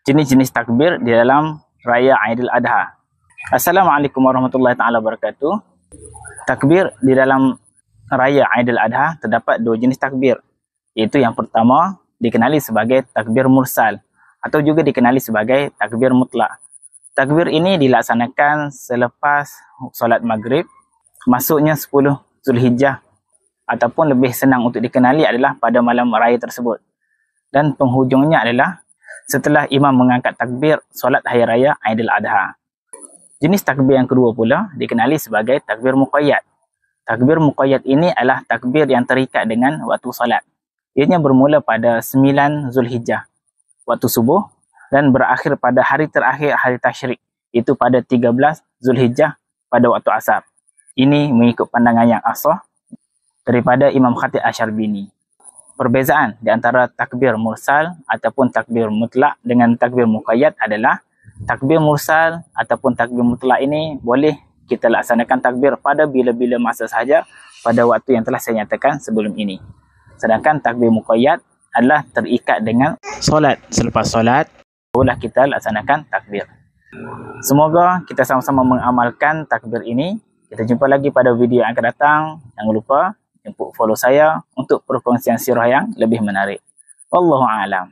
jenis-jenis takbir di dalam Raya Aidil Adha. Assalamualaikum warahmatullahi taala wabarakatuh. Takbir di dalam Raya Aidil Adha terdapat dua jenis takbir. Iaitu yang pertama dikenali sebagai takbir mursal atau juga dikenali sebagai takbir mutlak. Takbir ini dilaksanakan selepas solat maghrib, masuknya 10 Zulhijjah, ataupun lebih senang untuk dikenali adalah pada malam raya tersebut. Dan penghujungnya adalah setelah imam mengangkat takbir solat hari raya Aidil Adha. Jenis takbir yang kedua pula dikenali sebagai takbir muqayyad. Takbir muqayyad ini adalah takbir yang terikat dengan waktu solat. Ianya bermula pada 9 Zulhijjah, waktu subuh, dan berakhir pada hari terakhir hari tasyrik, itu pada 13 Zulhijjah pada waktu asar. Ini mengikut pandangan yang ashah daripada Imam Khatib Asy-Syarbini. Perbezaan di antara takbir mursal ataupun takbir mutlak dengan takbir muqayyad adalah takbir mursal ataupun takbir mutlak ini boleh kita laksanakan takbir pada bila-bila masa sahaja pada waktu yang telah saya nyatakan sebelum ini. Sedangkan takbir muqayyad adalah terikat dengan solat. Selepas solat, barulah kita laksanakan takbir. Semoga kita sama-sama mengamalkan takbir ini. Kita jumpa lagi pada video yang akan datang. Jangan lupa jemput follow saya untuk perkongsian sirah yang lebih menarik. Wallahu a'lam.